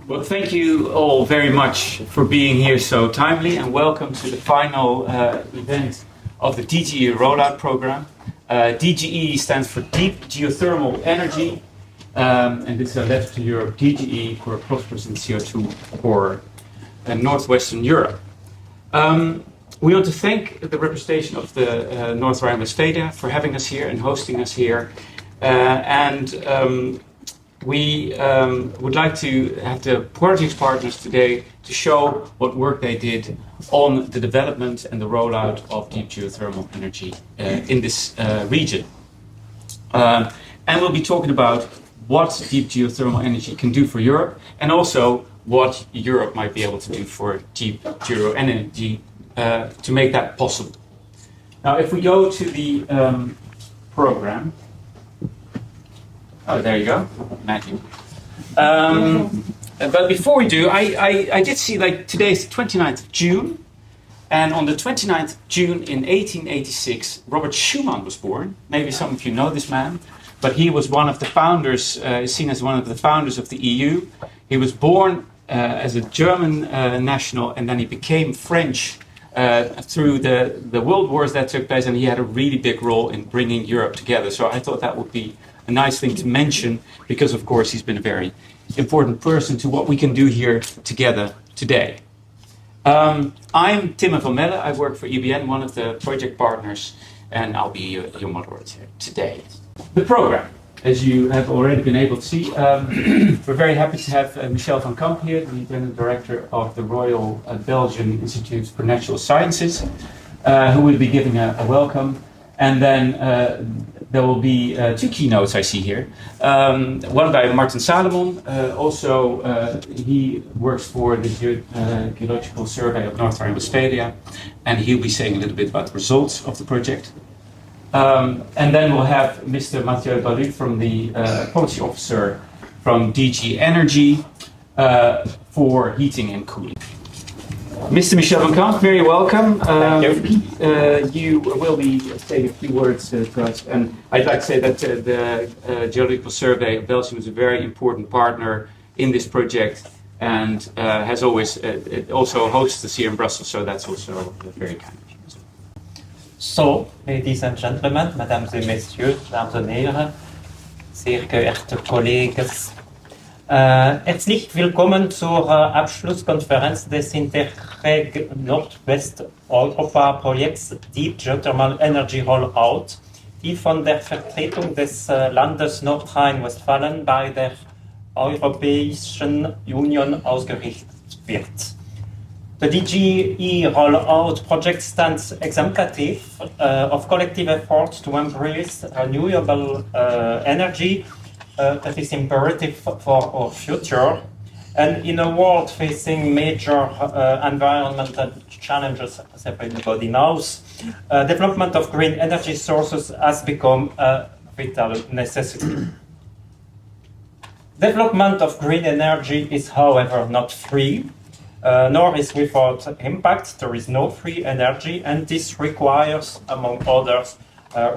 Well, thank you all very much for being here so timely, and welcome to the final event of the DGE Rollout program. DGE stands for Deep Geothermal Energy, and this is a letter to Europe, DGE for prosperous and CO2-poorer and North-Western Europe. We want to thank the representation of the North Rhine-Westphalia for having us here and hosting us here. We would like to have the project partners today to show what work they did on the development and the rollout of deep geothermal energy in this region. And we'll be talking about what deep geothermal energy can do for Europe, and also what Europe might be able to do for deep geo energy to make that possible. Now, if we go to the program. Oh, there you go, Matthew. But before we do, I did see, like, today is the 29th of June, and on the 29th of June in 1886, Robert Schuman was born. Maybe some of you know this man, but he was one of the founders, seen as one of the founders of the EU. He was born as a German national, and then he became French through the world wars that took place, and he had a really big role in bringing Europe together. So I thought that would be a nice thing to mention, because of course he's been a very important person to what we can do here together today. I'm Tim van Melle. I work for EBN, one of the project partners, and I'll be your moderator today. The program, as you have already been able to see, we're very happy to have Michel Van Kamp here, the Independent Director of the Royal Belgian Institute for Natural Sciences, who will be giving a welcome. And then there will be two keynotes I see here. One by Martin Salamon. He works for the Geological Survey of Rhine-Westphalia, and he'll be saying a little bit about the results of the project. And then we'll have Mr Matthieu Ballu from the Policy Officer from DGE-Energy for heating and cooling. Mr. Michel Van Kamp, very welcome. Thank you. You will be saying a few words to us, and I'd like to say that the Geological Survey of Belgium is a very important partner in this project, and has always it also hosts us here in Brussels, so that's also very kind of you. So, ladies and gentlemen, mesdames et messieurs, dames und Herren, sehr geehrte Kollegen, herzlich willkommen zur Abschlusskonferenz des Interreg North-West Europe Projekts Deep Geothermal Energy Rollout, die von der Vertretung des Landes Nordrhein-Westfalen bei der Europäischen Union ausgerichtet wird. The DGE-ROLLOUT project stands exemplative of collective efforts to embrace renewable energy that is imperative for our future. And in a world facing major environmental challenges, as everybody knows, development of green energy sources has become a vital necessity. Development of green energy is, however, not free, nor is without impact. There is no free energy, and this requires, among others,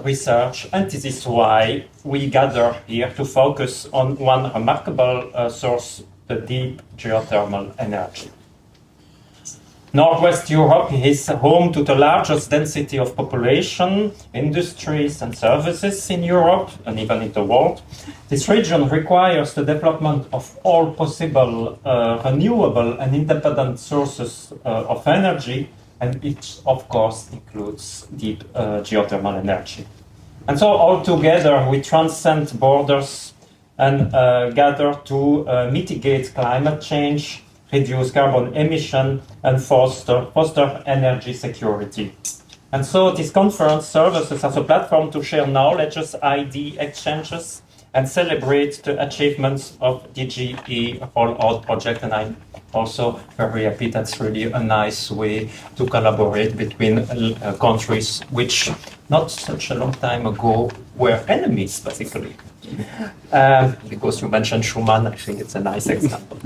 research, and this is why we gather here to focus on one remarkable source, the deep geothermal energy. Northwest Europe is home to the largest density of population, industries and services in Europe and even in the world. This region requires the development of all possible renewable and independent sources of energy, and it, of course, includes deep geothermal energy. And so, all together, we transcend borders and gather to mitigate climate change, reduce carbon emission, and foster energy security. And so, this conference serves as a platform to share knowledge, ID exchanges, and celebrate the achievements of DGE Rollout project. And I'm also very happy that's really a nice way to collaborate between countries which not such a long time ago were enemies, basically. Because you mentioned Schuman, I think it's a nice example.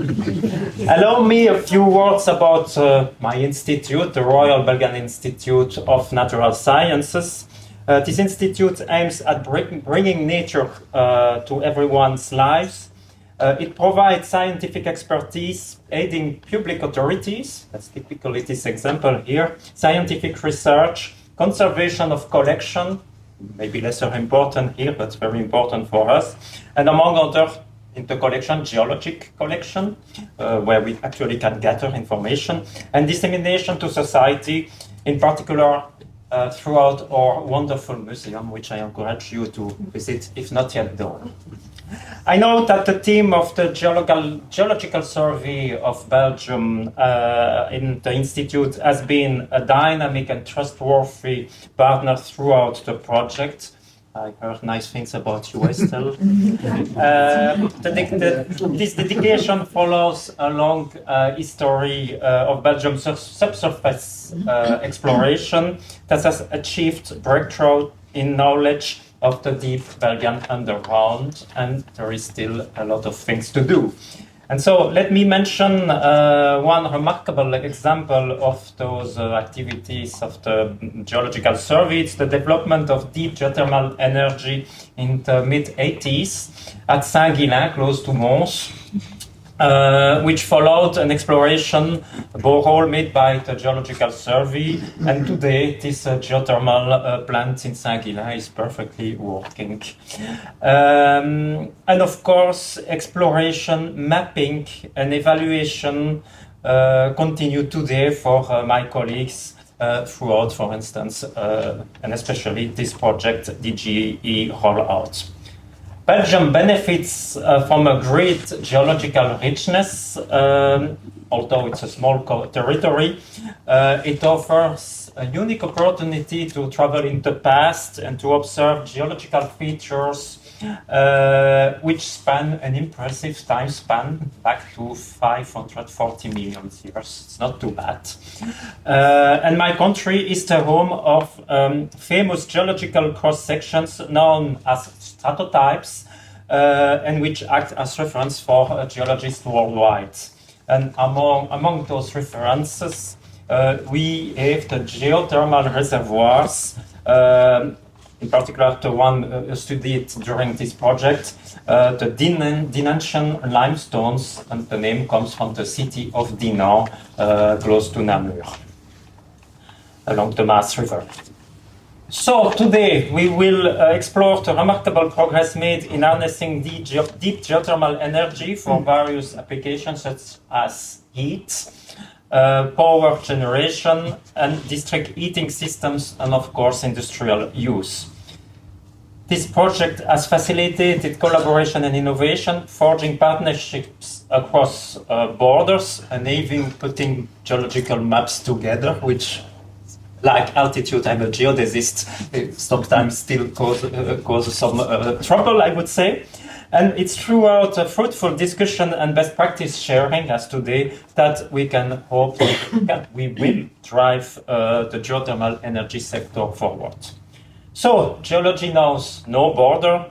Allow me a few words about my institute, the Royal Belgian Institute of Natural Sciences. This institute aims at bringing nature to everyone's lives It provides scientific expertise aiding public authorities, that's typically this example here, scientific research, conservation of collection, maybe lesser important here, but very important for us, and among other, in the collection, geologic collection, where we actually can gather information, and dissemination to society, in particular throughout our wonderful museum, which I encourage you to visit if not yet done. I know that the team of the Geological Survey of Belgium in the Institute has been a dynamic and trustworthy partner throughout the project. I heard nice things about you, Estelle. This dedication follows a long history of Belgium's subsurface exploration that has achieved breakthrough in knowledge of the deep Belgian underground, and there is still a lot of things to do. And so let me mention one remarkable example of those activities of the Geological Survey. It's the development of deep geothermal energy in the mid-80s at Saint-Guilain, close to Mons, which followed an exploration borehole made by the Geological Survey. And today, this geothermal plant in Saint-Guilain is perfectly working. And of course, exploration, mapping, and evaluation continue today for my colleagues throughout, for instance, and especially this project, DGE-ROLLOUT. Belgium benefits from a great geological richness, although it's a small territory. It offers a unique opportunity to travel in the past and to observe geological features which span an impressive time span back to 540 million years. It's not too bad. And my country is the home of famous geological cross-sections known as stratotypes, and which act as reference for geologists worldwide. And among those references, we have the geothermal reservoirs, in particular the one studied during this project, the Dinantian limestones, and the name comes from the city of Dinan, close to Namur, along the Maas River. So today we will explore the remarkable progress made in harnessing deep geothermal energy for various applications such as heat, power generation, and district heating systems, and of course industrial use. This project has facilitated collaboration and innovation, forging partnerships across borders, and even putting geological maps together, which, like altitude, I'm a geodesist, sometimes still cause some trouble, I would say. And it's throughout a fruitful discussion and best practice sharing as today that we can hope that we will drive the geothermal energy sector forward. So, geology knows no border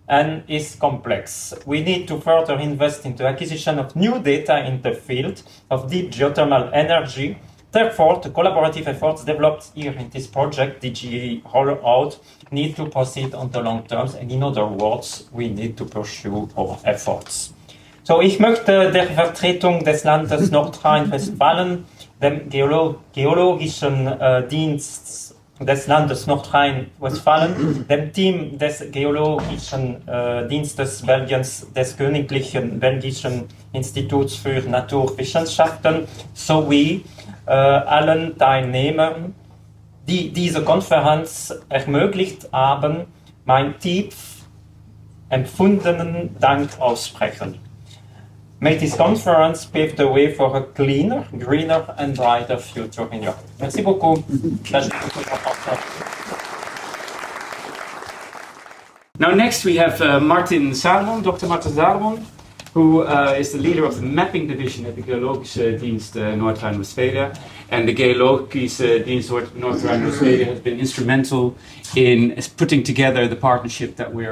and is complex. We need to further invest in the acquisition of new data in the field of deep geothermal energy. Therefore, the collaborative efforts developed here in this project, DGE-ROLLOUT, need to proceed on the long terms, and in other words, we need to pursue our efforts. So, ich möchte der Vertretung des Landes Nordrhein-Westfalen, dem Geologischen Dienst des Landes Nordrhein-Westfalen, dem Team des Geologischen Dienstes Belgiens, des Königlichen Belgischen Instituts für Naturwissenschaften sowie allen Teilnehmern, die diese Konferenz ermöglicht haben, mein tief empfundenen Dank aussprechen. May this conference pave the way for a cleaner, greener and brighter future in Europe. Merci beaucoup. Now next we have Martin Salamon, Dr. Martin Salamon, who is the leader of the mapping division at the Geologische Dienst North-Rhine-Westphalia. And the Geologische Dienst North-Rhine-Westphalia has been instrumental in putting together the partnership that we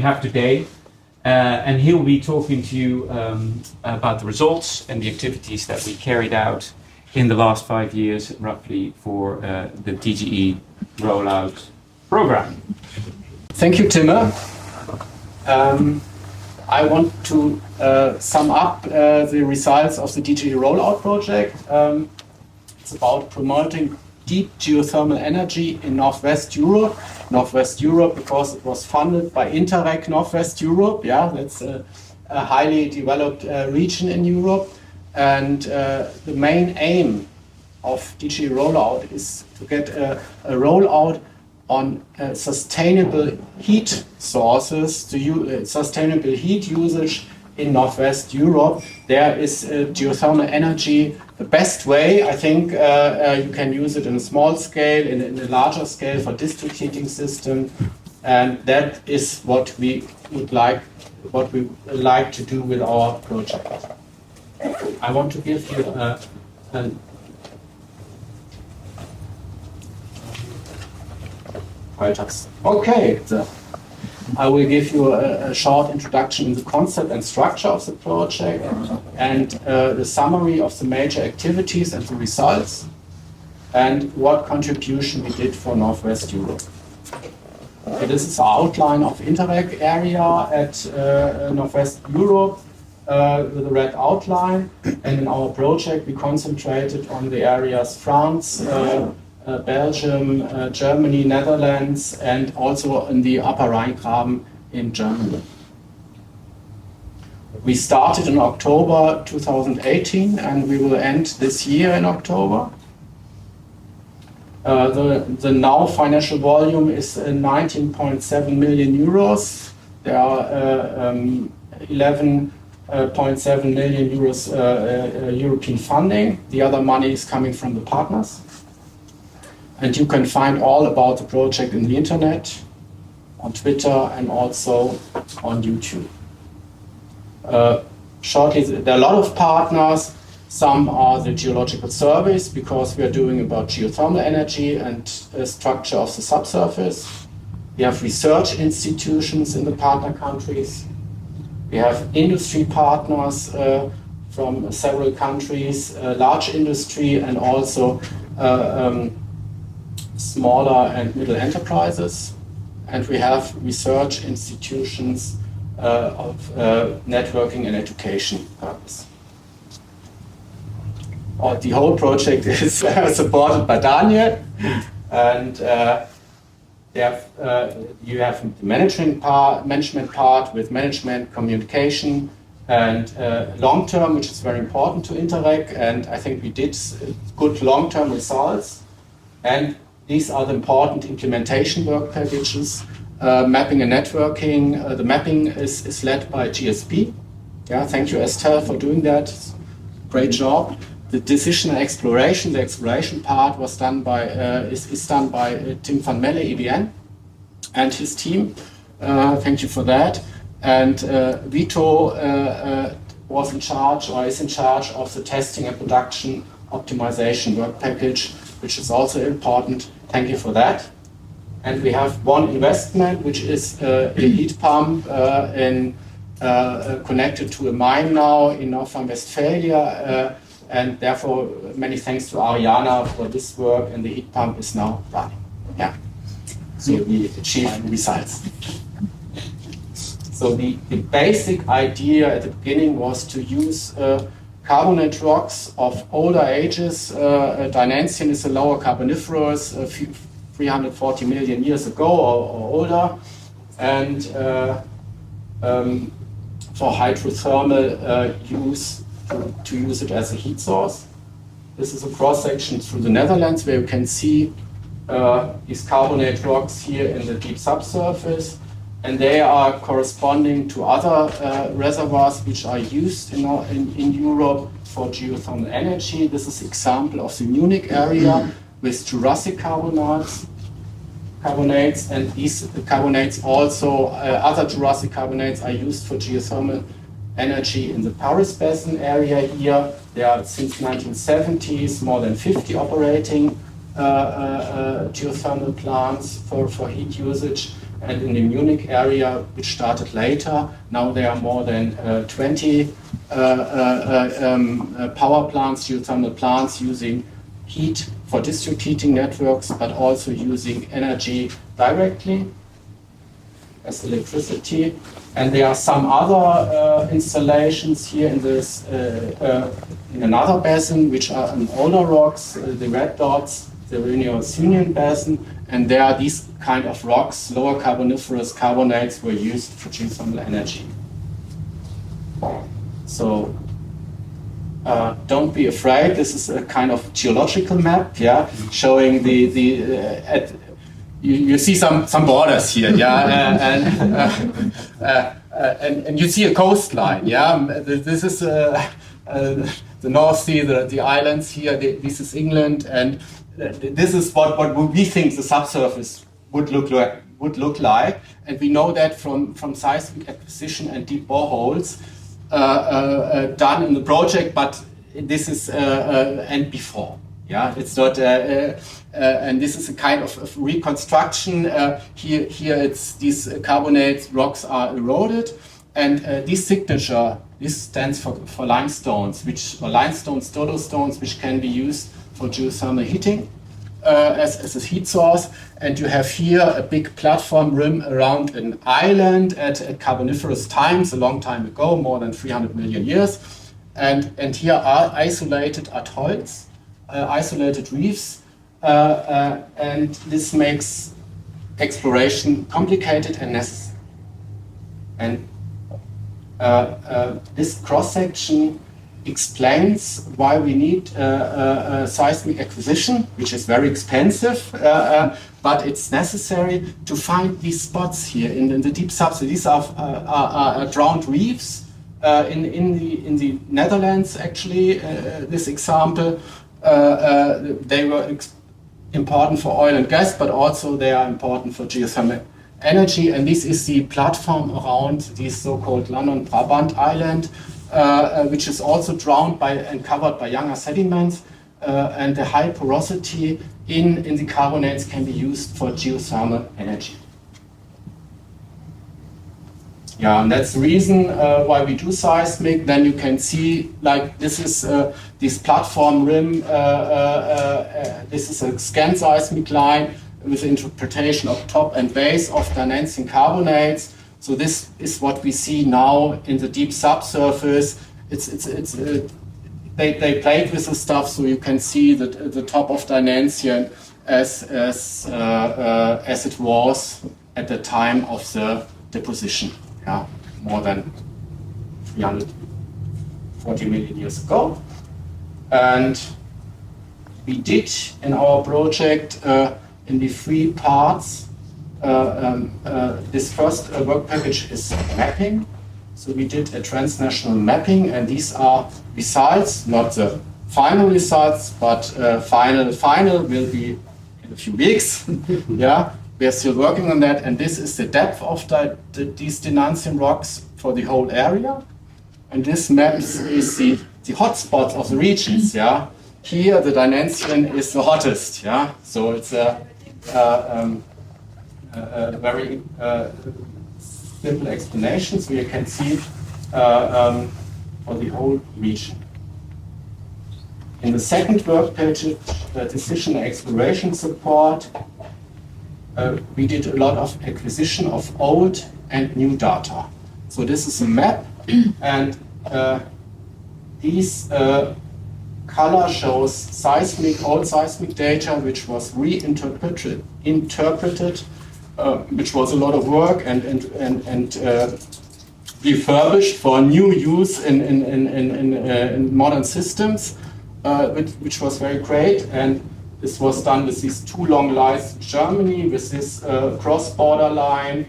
have today. And he'll be talking to you about the results and the activities that we carried out in the last 5 years, roughly, for the DGE rollout program. Thank you, Timmer. I want to sum up the results of the DGE-ROLLOUT project. It's about promoting deep geothermal energy in Northwest Europe. Northwest Europe because it was funded by Interreg North-West Europe. Yeah, that's a highly developed region in Europe. And the main aim of DGE-ROLLOUT is to get a rollout on sustainable heat sources, to use sustainable heat usage in Northwest Europe. There is geothermal energy the best way. I think you can use it in a small scale, in a larger scale for district heating system, and that is what we would like to do with our project. I want to give you Okay, I will give you a short introduction in the concept and structure of the project and the summary of the major activities and the results and what contribution we did for Northwest Europe. Okay, this is the outline of Interreg area at Northwest Europe with a red outline, and in our project we concentrated on the areas France, Belgium, Germany, Netherlands, and also in the Upper Rhine-Graben in Germany. We started in October 2018 and we will end this year in October. The now financial volume is 19.7 million euros. There are 11.7 million euros European funding. The other money is coming from the partners. And you can find all about the project in the internet, on Twitter, and also on YouTube. Shortly, there are a lot of partners. Some are the geological surveys, because we are doing about geothermal energy and structure of the subsurface. We have research institutions in the partner countries. We have industry partners from several countries, large industry, and also smaller and middle enterprises, and we have research institutions of networking and education purpose. The whole project is supported by Daniel, and you have the management part with management, communication, and long-term, which is very important to Interreg, and I think we did good long-term results. And these are the important implementation work packages, mapping and networking. The mapping is led by GSP. Yeah, thank you, Estelle, for doing that. Great job. The decision and exploration, the exploration part was done by is done by Tim van Melle, EBN, and his team. Thank you for that. And Vito was in charge, or is in charge, of the testing and production optimization work package, which is also important. Thank you for that. And we have one investment, which is a heat pump connected to a mine now in North Rhine-Westphalia, and therefore many thanks to Ariana for this work, and the heat pump is now running. Yeah. So we achieved results. So the basic idea at the beginning was to use carbonate rocks of older ages. Dynantian is a lower Carboniferous, 340 million years ago or older, and for hydrothermal use, to use it as a heat source. This is a cross-section through the Netherlands, where you can see these carbonate rocks here in the deep subsurface, and they are corresponding to other reservoirs which are used in Europe for geothermal energy. This is an example of the Munich area with Jurassic carbonates, and these carbonates also, other Jurassic carbonates are used for geothermal energy in the Paris Basin area here. There are since 1970s more than 50 operating geothermal plants for heat usage. And in the Munich area, which started later, now there are more than 20 power plants, geothermal plants, using heat for district heating networks, but also using energy directly as electricity. And there are some other installations here in this in another basin, which are in older rocks, the red dots, the Rhine-Westphalian basin, and there are these kind of rocks, lower carboniferous carbonates were used for geothermal energy. So don't be afraid. This is a kind of geological map, yeah, showing you see some borders here, yeah, and you see a coastline, yeah. This is the North Sea, the islands here. This is England, and this is what we think the subsurface would look like, and we know that from seismic acquisition and deep boreholes done in the project, but this is and before. Yeah, it's not, and this is a kind of reconstruction. Here it's these carbonate rocks are eroded, and this signature, this stands for limestones, or limestone stolostones, which can be used for geothermal heating as a heat source. And you have here a big platform rim around an island at Carboniferous times, a long time ago, more than 300 million years. And here are isolated atolls, isolated reefs, and this makes exploration complicated and necessary. And this cross-section explains why we need seismic acquisition, which is very expensive, but it's necessary to find these spots here in the deep subsurface. These are drowned reefs in the Netherlands, actually. This example, they were important for oil and gas, but also they are important for geothermal energy. And this is the platform around this so-called London Brabant Island, which is also drowned and covered by younger sediments, and the high porosity in the carbonates can be used for geothermal energy. Yeah, and that's the reason why we do seismic. Then you can see, like, this is this platform rim. This is a scan seismic line with interpretation of top and base of Danensian carbonates. So this is what we see now in the deep subsurface. They played with the stuff, so you can see that the top of Danensian as it was at the time of the deposition. Yeah, more than 340 million years ago. And we did in our project in the 3 parts. This first work package is mapping. So we did a transnational mapping, and these are results, not the final results, but final will be in a few weeks. Yeah. We are still working on that, and this is the depth of these Danensian rocks for the whole area. And this map is the hotspots of the regions. Yeah, here the Danensian is the hottest. Yeah, so it's a very simple explanation. So you can see for the whole region. In the second work package, decision and exploration support. We did a lot of acquisition of old and new data. So this is a map, and these color shows old seismic data, which was reinterpreted, which was a lot of work and refurbished for new use in modern systems, which was very great. And this was done with these 2 long lines in Germany, with this cross-border line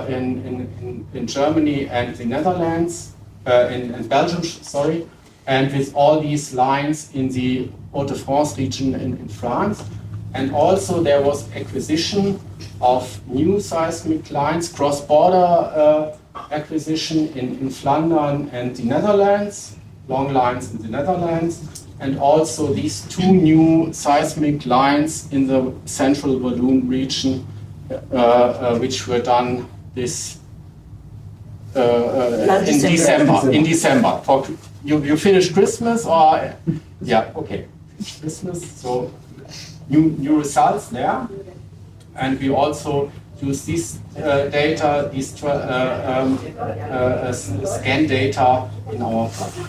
in Germany and the Netherlands, in Belgium, sorry, and with all these lines in the Hauts-de-France region in France. And also there was acquisition of new seismic lines, cross-border acquisition in Flanders and the Netherlands, long lines in the Netherlands. And also these 2 new seismic lines in the central Walloon region, which were done this in December. You finished Christmas, or yeah, okay, Christmas. So new results there, and we also use these data, these scan data in our project.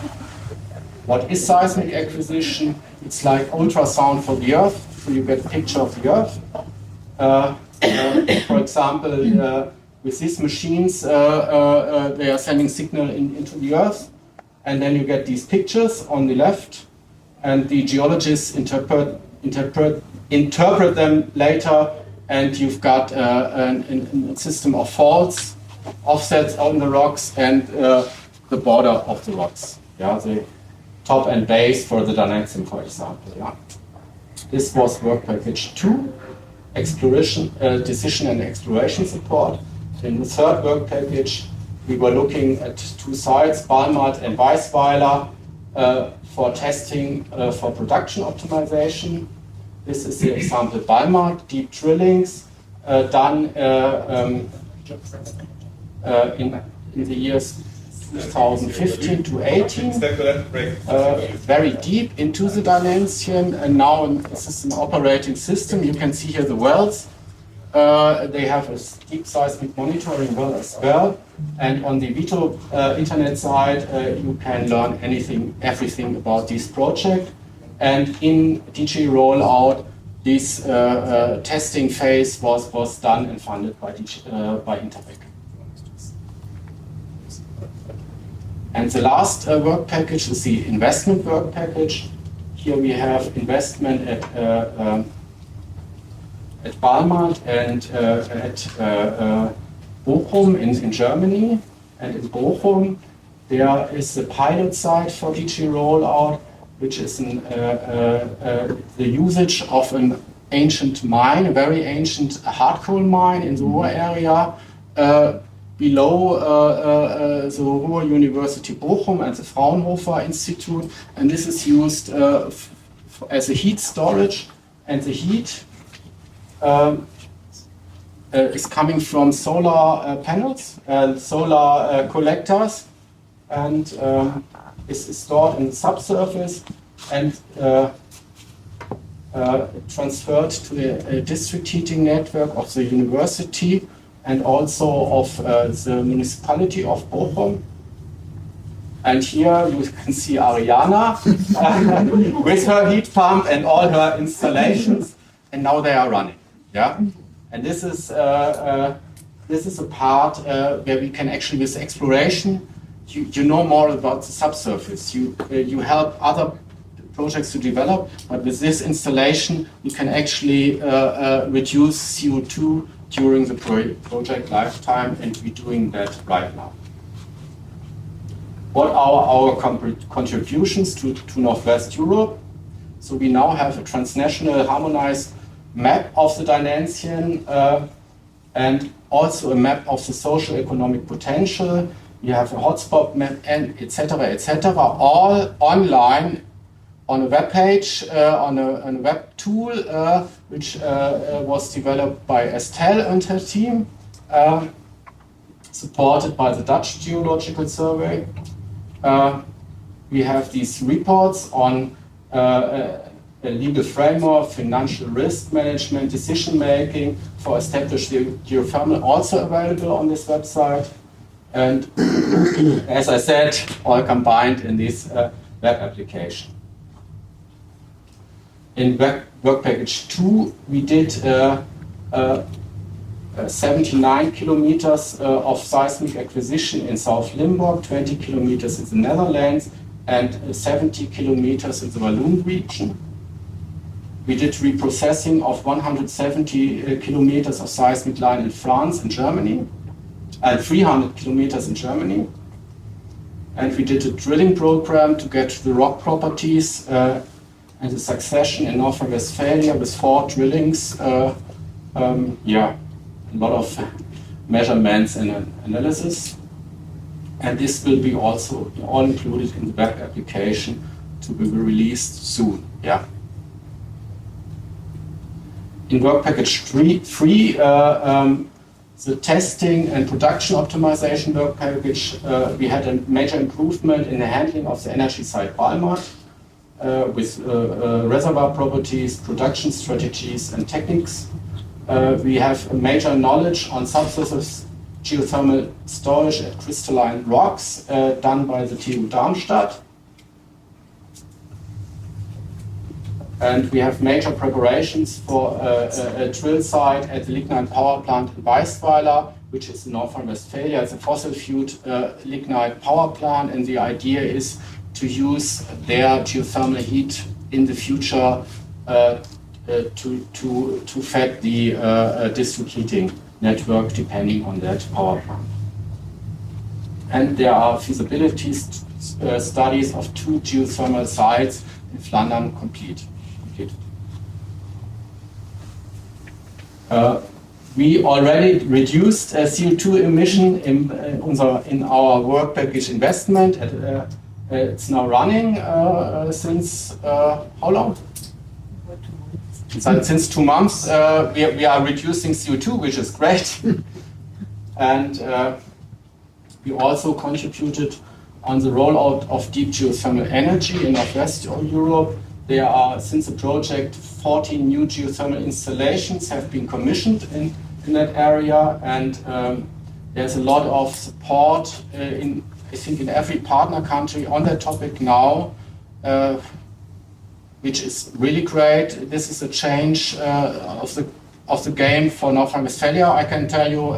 What is seismic acquisition? It's like ultrasound for the Earth, so you get a picture of the Earth. For example, with these machines, they are sending signal into the Earth, and then you get these pictures on the left, and the geologists interpret them later, and you've got a system of faults, offsets on the rocks, and the border of the rocks. Yeah, the top and base for the Danensium, for example. Yeah. This was work package 2, exploration, decision and exploration support. In the third work package, we were looking at 2 sites, Balmard and Weisweiler, for testing for production optimization. This is the example Balmard, deep drillings done in the years 2015 to 18, very deep into the Danensium, and now this is an operating system. You can see here the wells. They have a deep seismic monitoring well as well, and on the Vito internet site you can learn everything about this project. And in DGE-ROLLOUT, this testing phase was done and funded by Interreg. And the last work package is the investment work package. Here we have investment at Balmard and at Bochum in Germany. And in Bochum, there is the pilot site for DGE-ROLLOUT, which is the usage of an ancient mine, a very ancient hard coal mine in the Ruhr area, below the Ruhr University Bochum and the Fraunhofer Institute, and this is used as a heat storage, and the heat is coming from solar panels and solar collectors, and is stored in the subsurface and transferred to the district heating network of the university and also of the municipality of Bochum. And here you can see Ariana with her heat pump and all her installations, and now they are running. Yeah, and this is a part where we can actually, with exploration, you know more about the subsurface. You help other projects to develop, but with this installation, you can actually reduce CO2 during the project lifetime, and we're doing that right now. What are our contributions to Northwest Europe? So we now have a transnational harmonized map of the Danensium and also a map of the social economic potential. We have a hotspot map, and etc., all online on a web page, on a web tool, which was developed by Estelle and her team, supported by the Dutch Geological Survey. We have these reports on a legal framework, financial risk management, decision making for established geothermal, also available on this website. And as I said, all combined in this web application. In work package 2, we did 79 kilometers of seismic acquisition in South Limburg, 20 kilometers in the Netherlands, and 70 kilometers in the Walloon region. We did reprocessing of 170 kilometers of seismic line in France and Germany, and 300 kilometers in Germany. And we did a drilling program to get the rock properties and the succession in North Rhine-Westphalia with 4 drillings. A lot of measurements and analysis. And this will be also all included in the web application to be released soon. Yeah. In work package 3, the testing and production optimization work package, we had a major improvement in the handling of the energy site Balmard with reservoir properties, production strategies and techniques. We have a major knowledge on subsurface geothermal storage at crystalline rocks done by the TU Darmstadt. And we have major preparations for a drill site at the lignite power plant in Weisweiler, which is in North Rhine-Westphalia. It's a fossil-fueled lignite power plant, and the idea is to use their geothermal heat in the future to fed the district heating network depending on that power plant. And there are feasibility studies of 2 geothermal sites in Flandern completed. We already reduced CO2 emission in our work package investment. It's now running since how long? Since 2 months. We are reducing CO2, which is great. And we also contributed on the rollout of deep geothermal energy in North-West Europe. There are, since the project, 14 new geothermal installations have been commissioned in that area, and there's a lot of support I think in every partner country on that topic now, which is really great. This is a change of the game for North Rhine-Westphalia, I can tell you,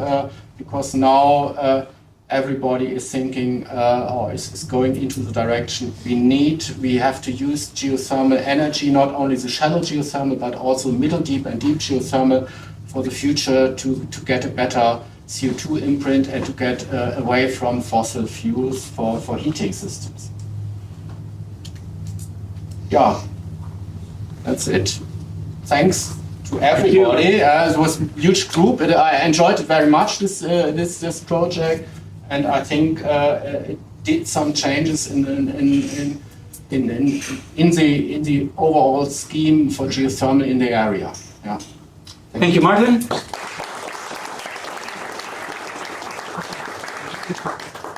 because now everybody is thinking or is going into the direction we have to use geothermal energy, not only the shallow geothermal, but also middle deep and deep geothermal for the future to get a better CO2 imprint and to get away from fossil fuels for heating systems. Yeah, that's it. Thanks to everybody. It was a huge group. I enjoyed it very much, this project. And I think it did some changes in the overall scheme for geothermal in the area. Yeah. Thank you, Martin.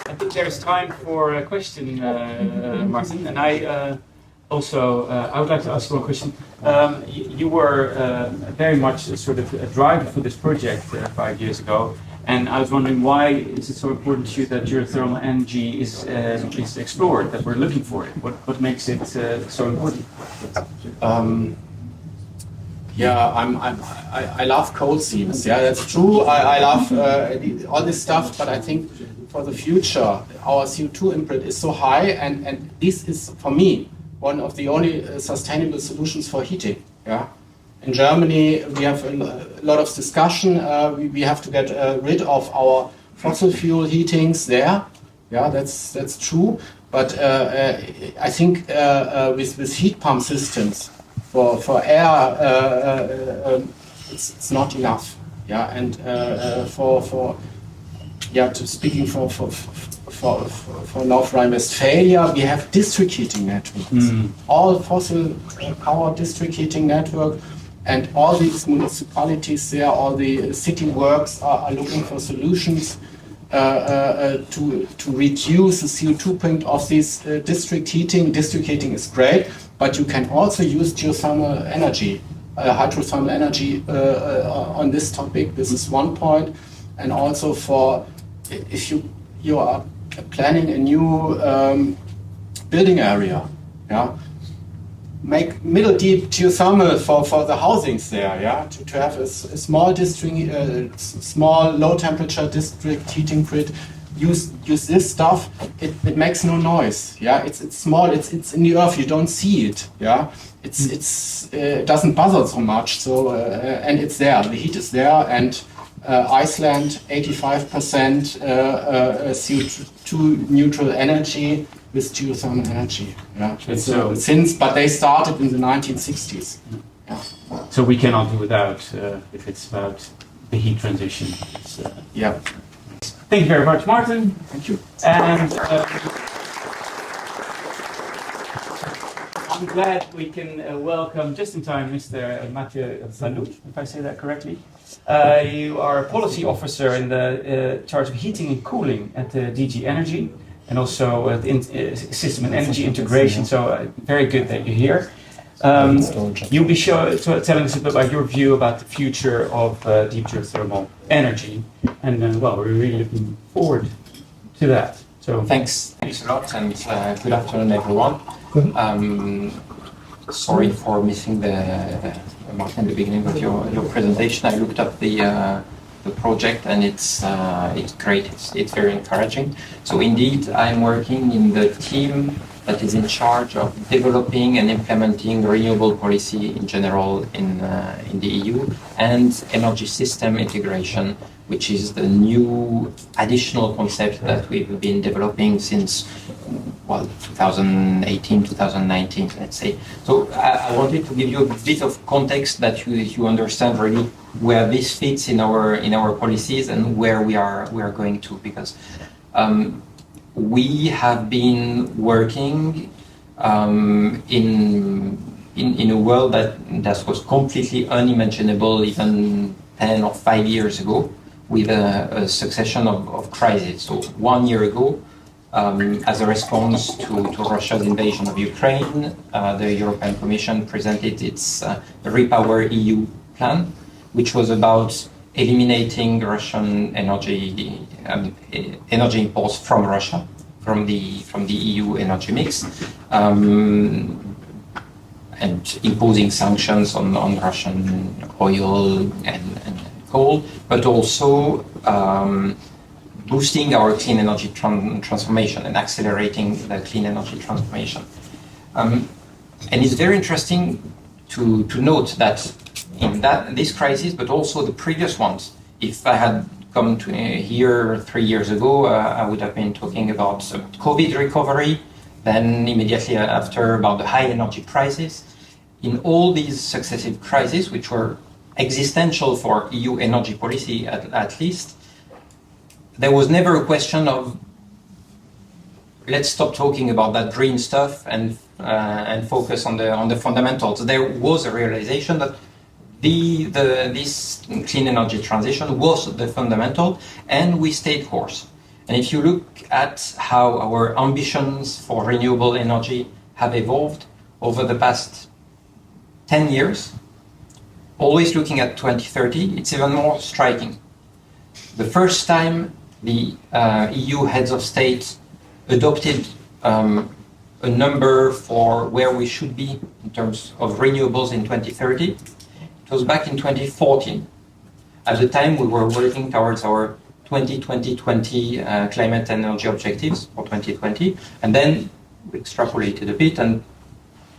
I think there's time for a question, Martin. And I would like to ask you one question. You were very much sort of a driver for this project 5 years ago. And I was wondering, why is it so important to you that geothermal energy is explored, that we're looking for it? What makes it so important? I love coal seams. Yeah, that's true. I love all this stuff, but I think for the future, our CO2 imprint is so high, and this is, for me, one of the only sustainable solutions for heating. Yeah. In Germany, we have a lot of discussion. We have to get rid of our fossil fuel heatings there. Yeah, that's true. But I think with heat pump systems for air, it's not enough. Yeah, and speaking for North Rhine-Westphalia, we have district heating networks. All fossil power district heating network. And all these municipalities there, all the city works are looking for solutions to reduce the CO2 print of this district heating. District heating is great, but you can also use geothermal energy, hydrothermal energy on this topic. This is one point. And also for if you are planning a new building area, yeah. Make middle deep geothermal for the housings there, yeah, to have a small district, small low temperature district heating grid. Use this stuff. It makes no noise, yeah. It's small. It's in the earth. You don't see it, yeah. It doesn't bother so much. So and it's there. The heat is there, and Iceland 85% CO2 neutral energy. With geothermal energy, yeah. But they started in the 1960s. Yeah. So we cannot do without if it's about the heat transition. Yeah. Thank you very much, Martin. Thank you. And I'm glad we can welcome just in time Mr. Matthieu Ballu, if I say that correctly. You are a policy officer in the charge of heating and cooling at the DG Energy. And also system and energy integration, so very good that you're here. You'll be telling us a bit about your view about the future of deep geothermal energy, and well, we're really looking forward to that. So thanks a lot, and good afternoon, everyone. Sorry for missing Martin, the beginning of your presentation. I looked up the project, and it's great. It's very encouraging. So indeed, I'm working in the team that is in charge of developing and implementing renewable policy in general in the EU, and energy system integration, which is the new additional concept that we've been developing since, well, 2018, 2019, let's say. So I wanted to give you a bit of context that you understand really where this fits in our policies and where we are going to, because we have been working in a world that was completely unimaginable even 10 or 5 years ago, with a succession of crises. So 1 year ago, as a response to Russia's invasion of Ukraine, the European Commission presented its Repower EU plan, which was about eliminating Russian energy imports from Russia, from the EU energy mix, and imposing sanctions on Russian oil and coal, but also boosting our clean energy transformation and accelerating the clean energy transformation. And it's very interesting to note that in this crisis, but also the previous ones, if I had come to here 3 years ago, I would have been talking about COVID recovery, then immediately after about the high energy crisis. In all these successive crises, which were existential for EU energy policy at least, there was never a question of let's stop talking about that green stuff and focus on the fundamentals. There was a realization that this clean energy transition was the fundamental, and we stayed course. And if you look at how our ambitions for renewable energy have evolved over the past 10 years, always looking at 2030, it's even more striking. The first time the EU heads of state adopted a number for where we should be in terms of renewables in 2030, it was back in 2014. At the time, we were working towards our 2020 climate and energy objectives for 2020, and then we extrapolated a bit, and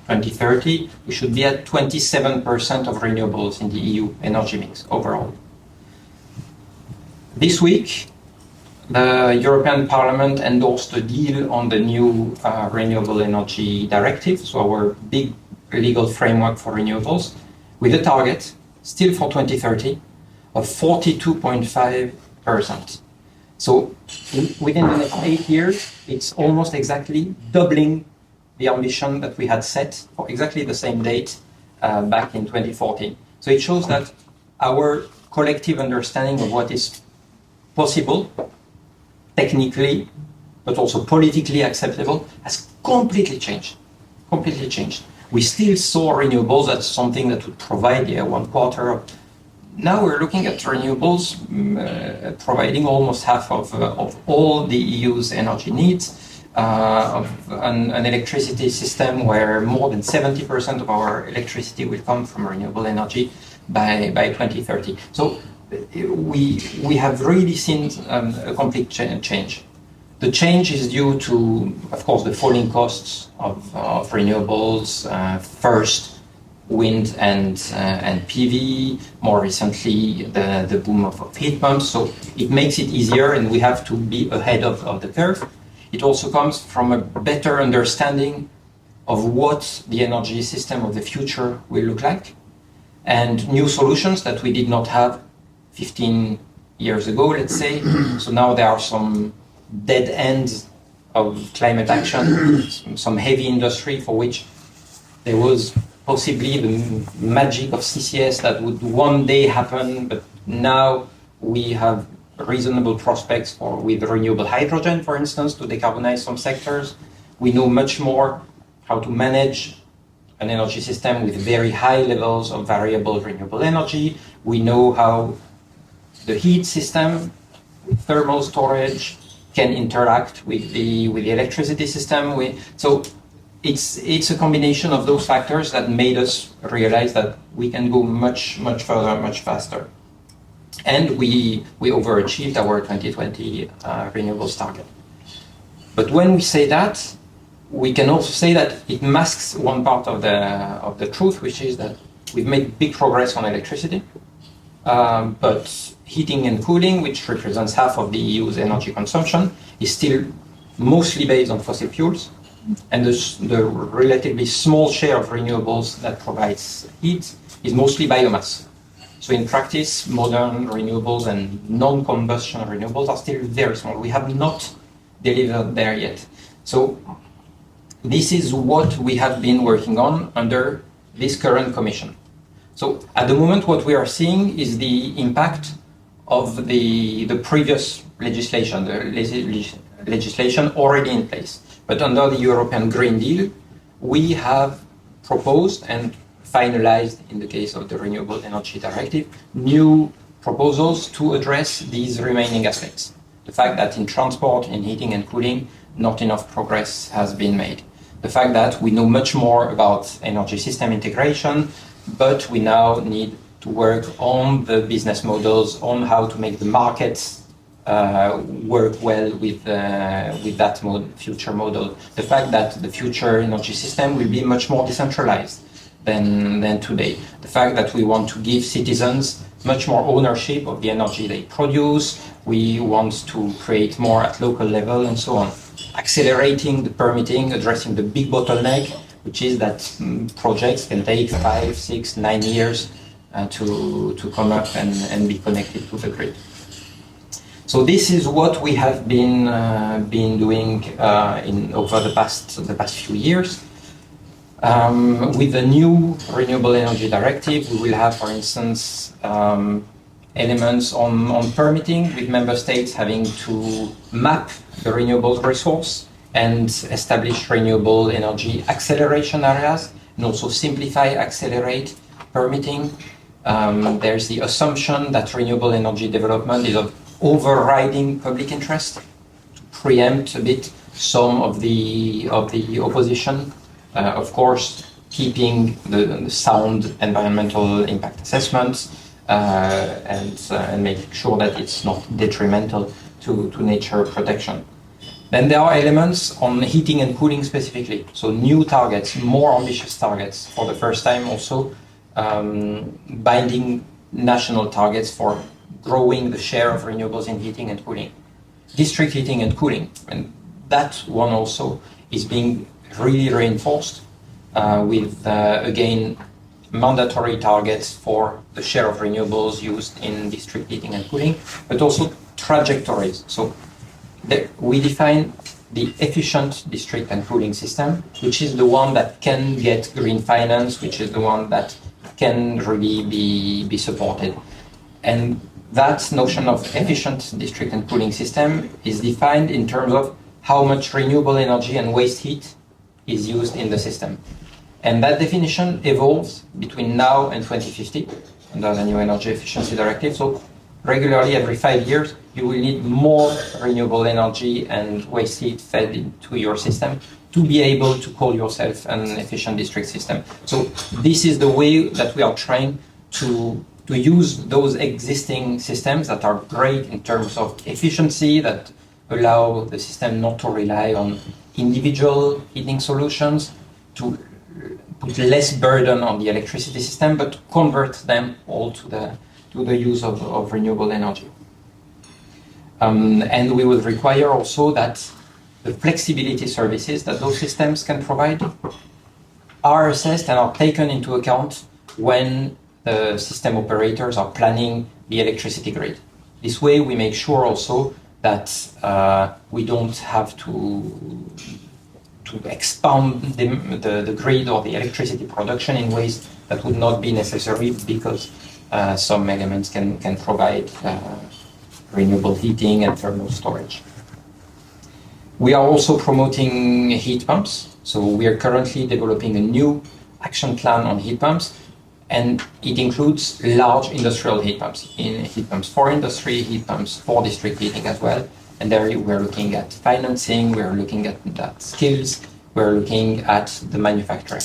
2030, we should be at 27% of renewables in the EU energy mix overall. This week, the European Parliament endorsed a deal on the new Renewable Energy Directive, so our big legal framework for renewables, with a target, still for 2030, of 42.5%. So within the next 8 years, it's almost exactly doubling the ambition that we had set for exactly the same date back in 2014. So it shows that our collective understanding of what is possible, technically, but also politically acceptable, has completely changed. Completely changed. We still saw renewables as something that would provide 1/4 of. Now we're looking at renewables providing almost half of all the EU's energy needs, of an electricity system where more than 70% of our electricity will come from renewable energy by 2030. So we have really seen a complete change. The change is due to, of course, the falling costs of renewables, first wind and PV, more recently the boom of heat pumps. So it makes it easier, and we have to be ahead of the curve. It also comes from a better understanding of what the energy system of the future will look like, and new solutions that we did not have 15 years ago, let's say. So now there are some dead ends of climate action, some heavy industry for which there was possibly the magic of CCS that would one day happen, but now we have reasonable prospects with renewable hydrogen, for instance, to decarbonize some sectors. We know much more how to manage an energy system with very high levels of variable renewable energy. We know how the heat system with thermal storage can interact with the electricity system. So it's a combination of those factors that made us realize that we can go much further, much faster. And we overachieved our 2020 renewables target. But when we say that, we can also say that it masks one part of the truth, which is that we've made big progress on electricity, but heating and cooling, which represents half of the EU's energy consumption, is still mostly based on fossil fuels, and the relatively small share of renewables that provides heat is mostly biomass. So in practice, modern renewables and non-combustion renewables are still very small. We have not delivered there yet. So this is what we have been working on under this current commission. So at the moment, what we are seeing is the impact of the previous legislation, the legislation already in place. But under the European Green Deal, we have proposed and finalized, in the case of the Renewable Energy Directive, new proposals to address these remaining aspects. The fact that in transport, in heating and cooling, not enough progress has been made. The fact that we know much more about energy system integration, but we now need to work on the business models, on how to make the markets work well with that future model. The fact that the future energy system will be much more decentralized than today. The fact that we want to give citizens much more ownership of the energy they produce. We want to create more at local level and so on. Accelerating the permitting, addressing the big bottleneck, which is that projects can take 5, 6, 9 years to come up and be connected to the grid. So this is what we have been doing over the past few years. With the new Renewable Energy Directive, we will have, for instance, elements on permitting, with member states having to map the renewables resource and establish renewable energy acceleration areas, and also simplify, accelerate permitting. There's the assumption that renewable energy development is of overriding public interest, to preempt a bit some of the opposition. Of course, keeping the sound environmental impact assessments and making sure that it's not detrimental to nature protection. Then there are elements on heating and cooling specifically. So new targets, more ambitious targets, for the first time also binding national targets for growing the share of renewables in heating and cooling. District heating and cooling, and that one also is being really reinforced with, again, mandatory targets for the share of renewables used in district heating and cooling, but also trajectories. So we define the efficient district and cooling system, which is the one that can get green finance, which is the one that can really be supported. And that notion of efficient district and cooling system is defined in terms of how much renewable energy and waste heat is used in the system. And that definition evolves between now and 2050 under the new Energy Efficiency Directive. So regularly, every 5 years, you will need more renewable energy and waste heat fed into your system to be able to call yourself an efficient district system. So this is the way that we are trying to use those existing systems that are great in terms of efficiency, that allow the system not to rely on individual heating solutions, to put less burden on the electricity system, but convert them all to the use of renewable energy. And we will require also that the flexibility services that those systems can provide are assessed and are taken into account when the system operators are planning the electricity grid. This way we make sure also that we don't have to expand the grid or the electricity production in ways that would not be necessary, because some elements can provide renewable heating and thermal storage. We are also promoting heat pumps. So we are currently developing a new action plan on heat pumps, and it includes large industrial heat pumps, heat pumps for industry, heat pumps for district heating as well. And there we're looking at financing, we're looking at skills, we're looking at the manufacturing.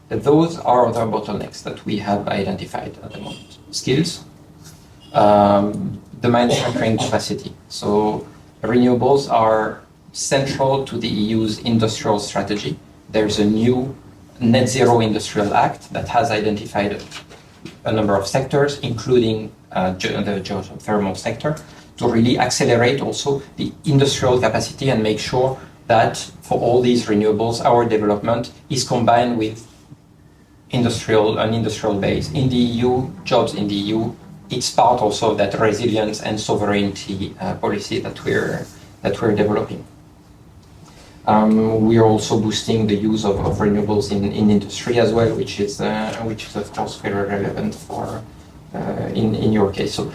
Those are the bottlenecks that we have identified at the moment. Skills, the manufacturing capacity. So renewables are central to the EU's industrial strategy. There's a new Net Zero Industrial Act that has identified a number of sectors, including the geothermal sector, to really accelerate also the industrial capacity and make sure that for all these renewables, our development is combined with an industrial base. In the EU, jobs in the EU, it's part also of that resilience and sovereignty policy that we're developing. We are also boosting the use of renewables in industry as well, which is of course very relevant for in your case. So,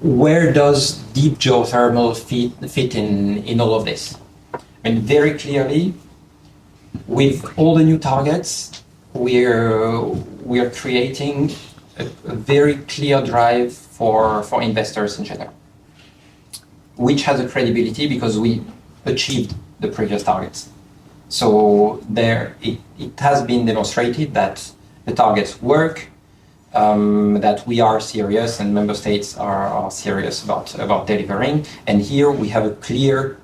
where does deep geothermal fit in all of this? I mean, very clearly, with all the new targets, we're creating a very clear drive for investors in general, which has a credibility because we achieved the previous targets. So it has been demonstrated that the targets work, that we are serious and member states are serious about delivering. And here we have a clear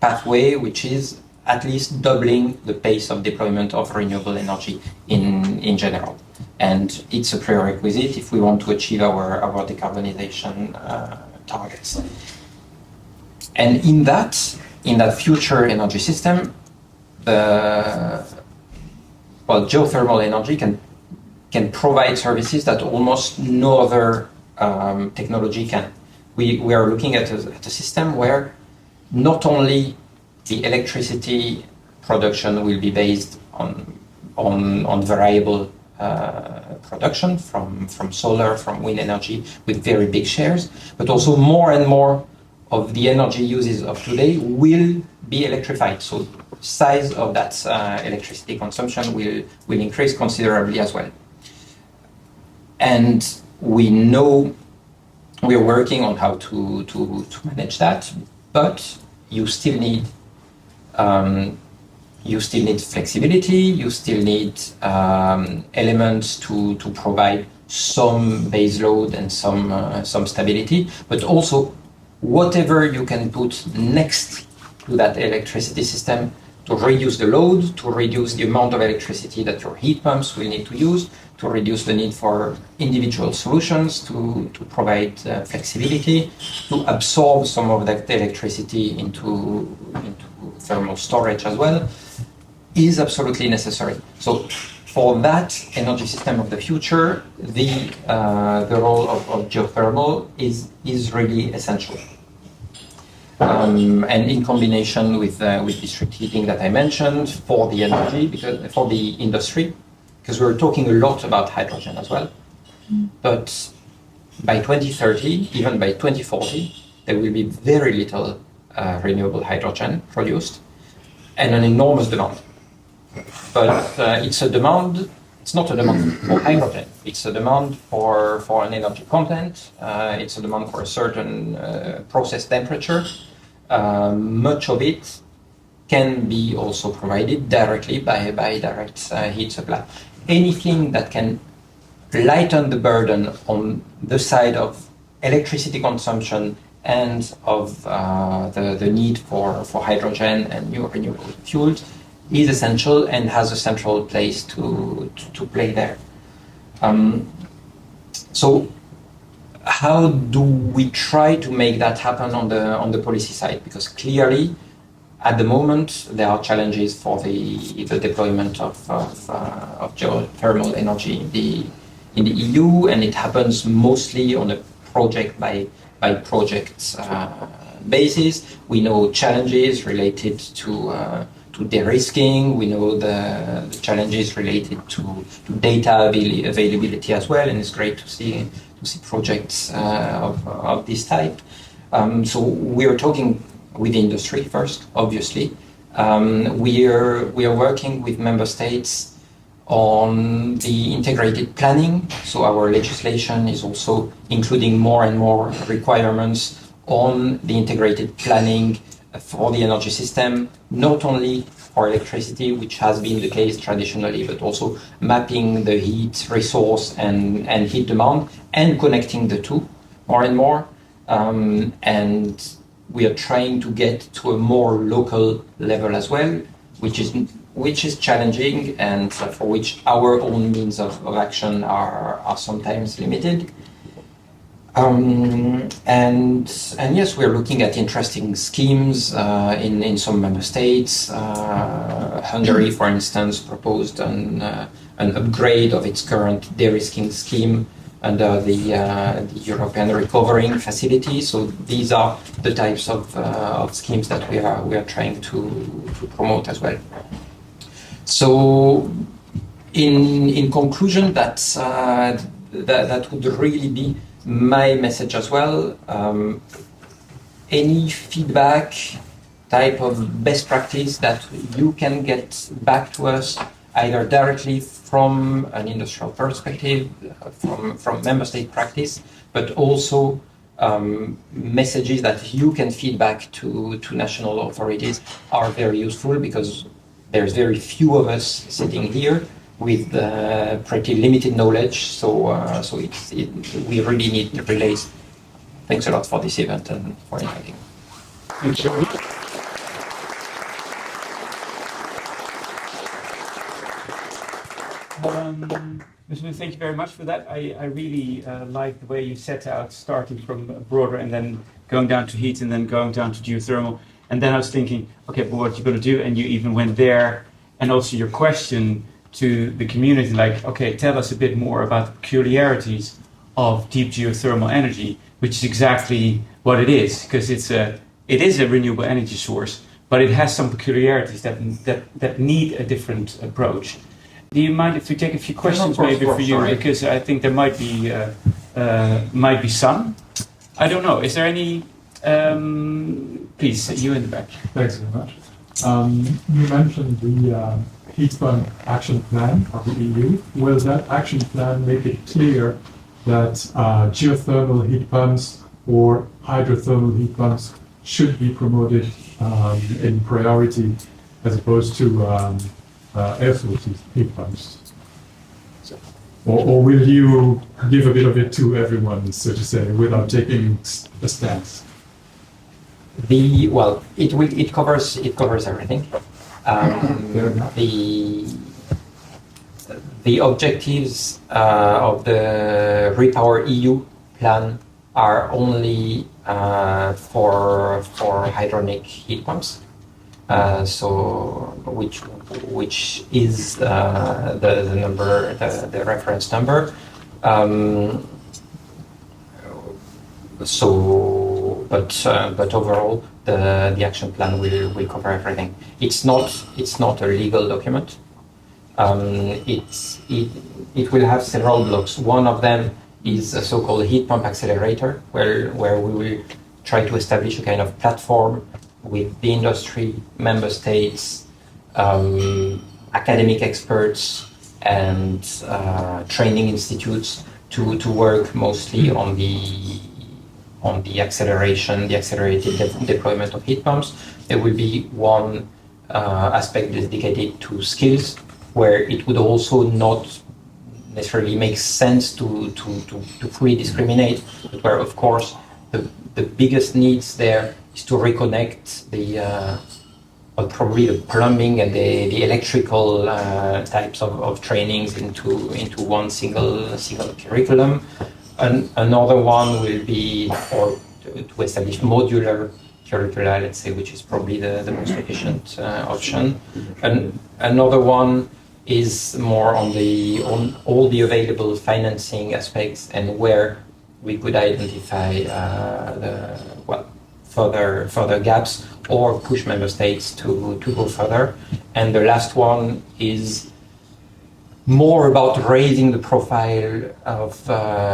pathway, which is at least doubling the pace of deployment of renewable energy in general. And it's a prerequisite if we want to achieve our decarbonization targets. And in that future energy system, geothermal energy can provide services that almost no other technology can. We are looking at a system where not only the electricity production will be based on variable production from solar, from wind energy with very big shares, but also more and more of the energy uses of today will be electrified. So size of that electricity consumption will increase considerably as well. And we know we're working on how to manage that, but you still need flexibility, you still need elements to provide some base load and some stability, but also whatever you can put next to that electricity system to reduce the load, to reduce the amount of electricity that your heat pumps will need to use, to reduce the need for individual solutions, to provide flexibility, to absorb some of that electricity into thermal storage as well, is absolutely necessary. So for that energy system of the future, the role of geothermal is really essential. And in combination with district heating that I mentioned for the energy, for the industry, because we're talking a lot about hydrogen as well. But by 2030, even by 2040, there will be very little renewable hydrogen produced and an enormous demand. But it's not a demand for hydrogen, it's a demand for an energy content, it's a demand for a certain process temperature. Much of it can be also provided directly by direct heat supply. Anything that can lighten the burden on the side of electricity consumption and of the need for hydrogen and new renewable fuels is essential and has a central place to play there. So how do we try to make that happen on the policy side? Because clearly, at the moment, there are challenges for the deployment of geothermal energy in the EU, and it happens mostly on a project by project basis. We know challenges related to de-risking. We know the challenges related to data availability as well, and it's great to see projects of this type. So we are talking with the industry first, obviously. We are working with member states on the integrated planning. So our legislation is also including more and more requirements on the integrated planning for the energy system, not only for electricity, which has been the case traditionally, but also mapping the heat resource and heat demand and connecting the two more and more. And we are trying to get to a more local level as well, which is challenging and for which our own means of action are sometimes limited. And yes, we're looking at interesting schemes in some member states. Hungary, for instance, proposed an upgrade of its current de-risking scheme under the European Recovering Facility. So these are the types of schemes that we are trying to promote as well. So, in conclusion, that would really be my message as well. Any feedback, type of best practice that you can get back to us, either directly from an industrial perspective, from member state practice, but also messages that you can feed back to national authorities are very useful, because there's very few of us sitting here with pretty limited knowledge, so we really need the relays. Thanks a lot for this event and for inviting. Thank you. Mr. Thank you very much for that. I really like the way you set out, starting from broader and then going down to heat and then going down to geothermal. And then I was thinking, okay, but what you're going to do? And you even went there, and also your question to the community, like, okay, tell us a bit more about the peculiarities of deep geothermal energy, which is exactly what it is, because it is a renewable energy source, but it has some peculiarities that need a different approach. Do you mind if we take a few questions maybe for you? Sorry. Because I think there might be some. I don't know. Is there any? Please, you in the back. Thanks very much. You mentioned the heat pump action plan of the EU. Will that action plan make it clear that geothermal heat pumps or hydrothermal heat pumps should be promoted in priority as opposed to air source heat pumps? Or will you give a bit of it to everyone, so to say, without taking a stance? It covers everything. The objectives of the Repower EU plan are only for hydronic heat pumps. Which is the number, the reference number. But overall, the action plan will cover everything. It's not a legal document. It will have several blocks. One of them is a so-called heat pump accelerator, where we will try to establish a kind of platform with the industry, member states, academic experts, and training institutes to work mostly on the accelerated deployment of heat pumps. There will be one aspect dedicated to skills, where it would also not necessarily make sense to fully discriminate, but where, of course, the biggest needs there is to reconnect probably the plumbing and the electrical types of trainings into one single curriculum. Another one will be to establish modular curricula, let's say, which is probably the most efficient option. And another one is more on all the available financing aspects, and where we could identify further gaps or push member states to go further. And the last one is more about raising the profile of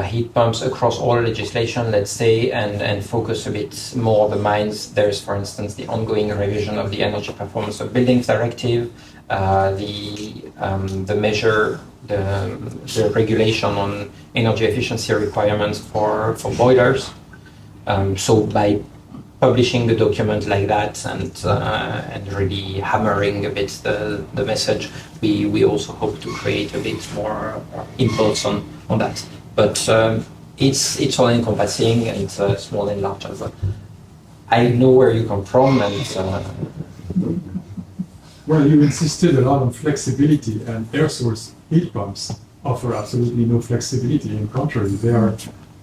heat pumps across all legislation, let's say, and focus a bit more the minds. There's, for instance, the ongoing revision of the Energy Performance of Buildings Directive, the measure, the regulation on energy efficiency requirements for boilers. So by publishing the document like that and really hammering a bit the message, we also hope to create a bit more impulse on that. But it's all encompassing, and it's small and large as well. I know where you come from, and well, you insisted a lot on flexibility, and air source heat pumps offer absolutely no flexibility. In contrary, they are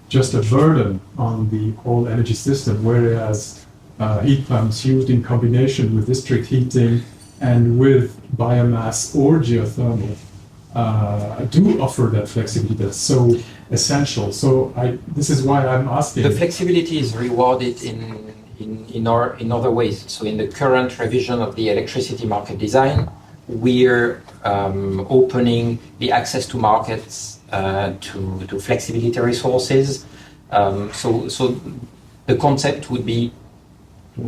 just a burden on the whole energy system, whereas heat pumps used in combination with district heating and with biomass or geothermal do offer that flexibility that's so essential. So this is why I'm asking. The flexibility is rewarded in other ways. So in the current revision of the electricity market design, we're opening the access to markets to flexibility resources. So the concept would be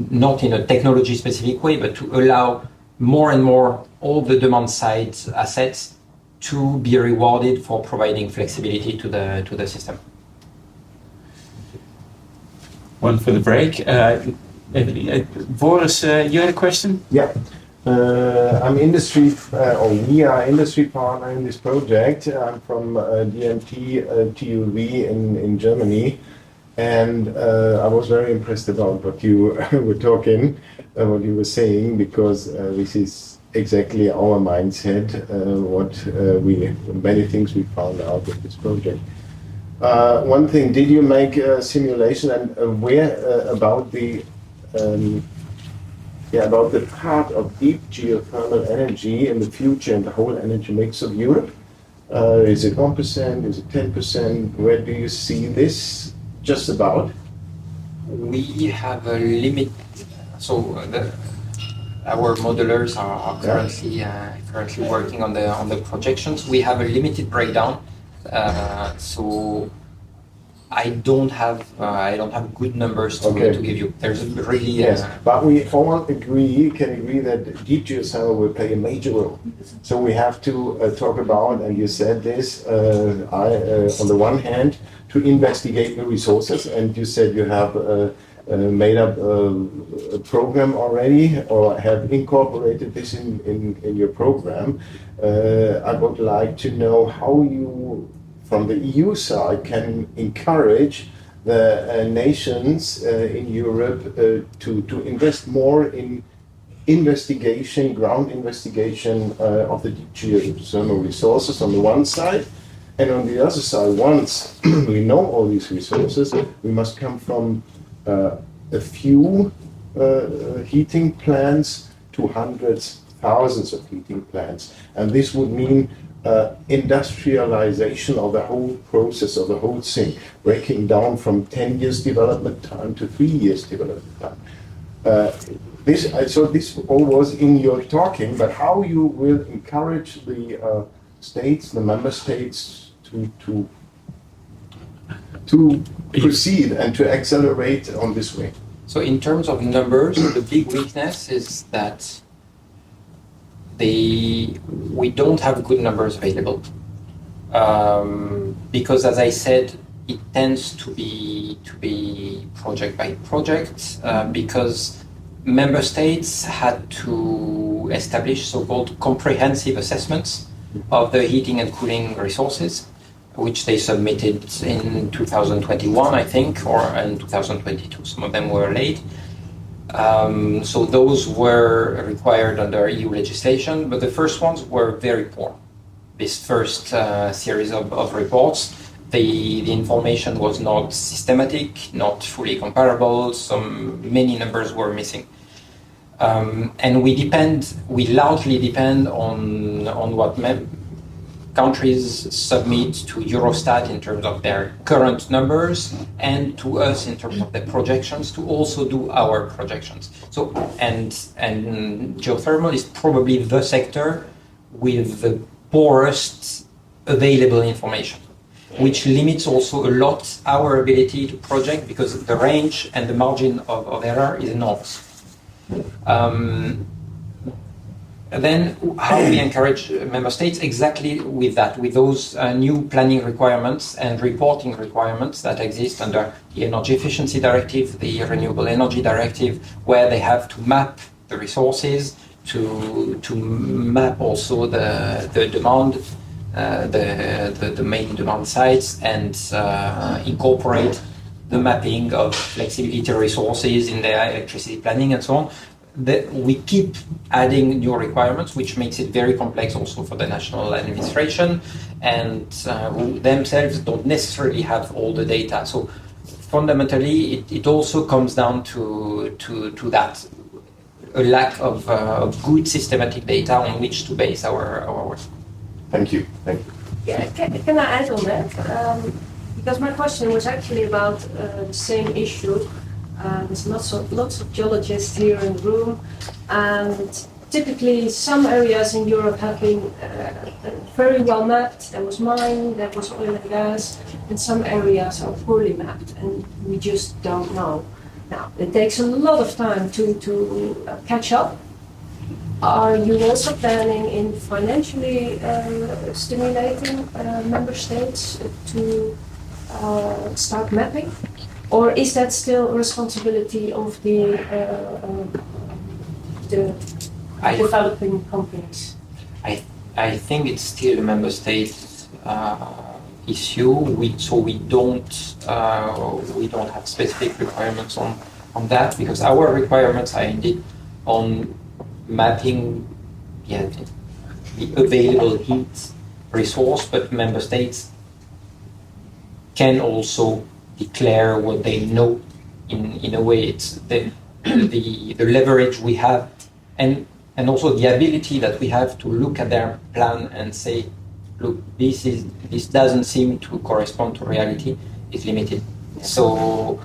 not in a technology specific way, but to allow more and more all the demand side assets to be rewarded for providing flexibility to the system. One for the break. Boris, you had a question? Yeah. I'm industry, or we are industry partner in this project. I'm from DMT TUV in Germany, and I was very impressed about what you were talking, what you were saying, because this is exactly our mindset. Many things we found out with this project. One thing, did you make a simulation and where about the about the part of deep geothermal energy in the future and the whole energy mix of Europe? Is it 1%? Is it 10%? Where do you see this just about? We have a limit. So our modelers are currently working on the projections. We have a limited breakdown. So I don't have good numbers to give you. There's really yes, but we all can agree that deep geothermal will play a major role. So we have to talk about, and you said this, on the one hand, to investigate the resources, and you said you have made up a program already, or have incorporated this in your program. I would like to know how you, from the EU side, can encourage the nations in Europe to invest more in investigation, ground investigation of the deep geothermal resources on the one side, and on the other side, once we know all these resources, we must come from a few heating plants to hundreds, thousands of heating plants, and this would mean industrialization of the whole process, of the whole thing, breaking down from 10 years development time to 3 years development time. So this all was in your talking, but how you will encourage the states, the member states, to proceed and to accelerate on this way? So in terms of numbers, the big weakness is that we don't have good numbers available, because, as I said, it tends to be project by project, because member states had to establish so-called comprehensive assessments of the heating and cooling resources, which they submitted in 2021, I think, or in 2022. Some of them were late. So those were required under EU legislation, but the first ones were very poor. This first series of reports, the information was not systematic, not fully comparable, many numbers were missing. And we largely depend on what countries submit to Eurostat in terms of their current numbers, and to us in terms of their projections, to also do our projections. So, and geothermal is probably the sector with the poorest available information, which limits also a lot our ability to project, because the range and the margin of error is enormous. then how we encourage member states exactly with that, with those new planning requirements and reporting requirements that exist under the Energy Efficiency Directive, the Renewable Energy Directive, where they have to map the resources, to map also the demand, the main demand sites, and incorporate the mapping of flexibility resources in their electricity planning and so on. We keep adding new requirements, which makes it very complex also for the national administration, and who themselves don't necessarily have all the data. So fundamentally, it also comes down to that, a lack of good systematic data on which to base our work. Thank you. Thank you. Yeah, can I add on that? Because my question was actually about the same issue. There's lots of geologists here in the room, and typically some areas in Europe have been very well mapped. There was mining, there was oil and gas, and some areas are poorly mapped, and we just don't know. Now, it takes a lot of time to catch up. Are you also planning in financially stimulating member states to start mapping? Or is that still a responsibility of the developing companies? I think it's still a member state issue. So we don't have specific requirements on that, because our requirements are indeed on mapping the available heat resource, but member states can also declare what they know. In a way, it's the leverage we have, and also the ability that we have to look at their plan and say, look, this doesn't seem to correspond to reality, is limited. So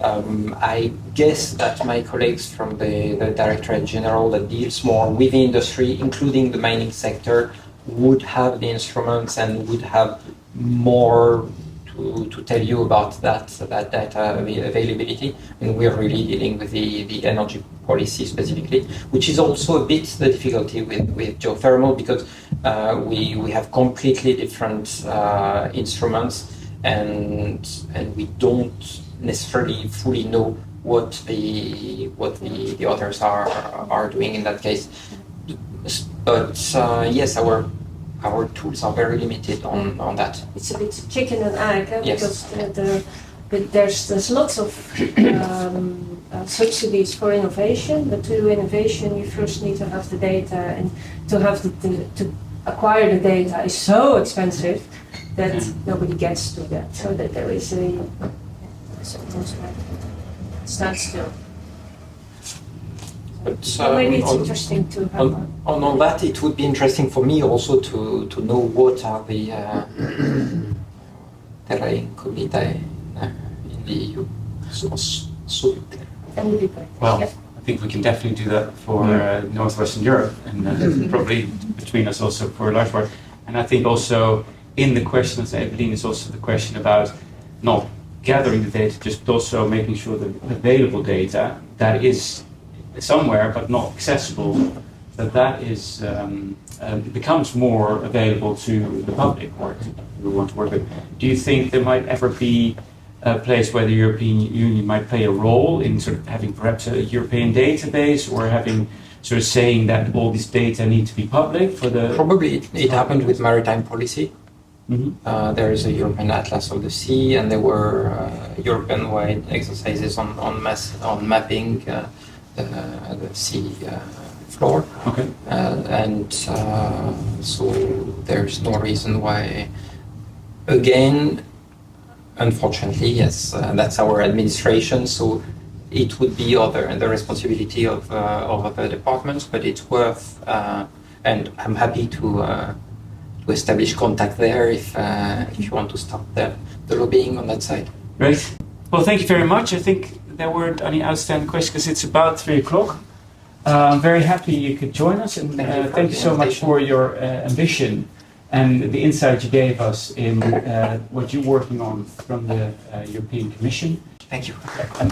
I guess that my colleagues from the Directorate General that deals more with the industry, including the mining sector, would have the instruments and would have more to tell you about that data availability. And we're really dealing with the energy policy specifically, which is also a bit the difficulty with geothermal, because we have completely different instruments, and we don't necessarily fully know what the others are doing in that case. But yes, our tools are very limited on that. It's a bit chicken and egg, Yes. because there's lots of subsidies for innovation, but to do innovation you first need to have the data, and to acquire the data is so expensive that nobody gets to that. So that there is almost like a standstill. But So maybe it's interesting to have on that, it would be interesting for me also to know what are the terra incognita in the EU. So that would be great. Well, Yeah. I think we can definitely do that for Northwestern Europe, and probably between us also for a large part. And I think also in the question of Evelyn is also the question about not gathering the data, just also making sure that available data that is somewhere but not accessible, that is becomes more available to the public or who want to work with. Do you think there might ever be a place where the European Union might play a role in sort of having perhaps a European database, or having sort of saying that all this data need to be public for the... probably it happened with maritime policy. Mm-hmm. There is a European Atlas of the Sea, and there were European-wide exercises on mapping the sea floor. Okay. So there's no reason why. Again, unfortunately, yes, that's our administration. So it would be the responsibility of other departments, but it's worth. And I'm happy to establish contact there if you want to start the lobbying on that side. Great. Well, thank you very much. I think there weren't any outstanding questions because it's about 3 o'clock. I'm very happy you could join us, and thank you so much for your ambition and the insight you gave us in what you're working on from the European Commission. Thank you. And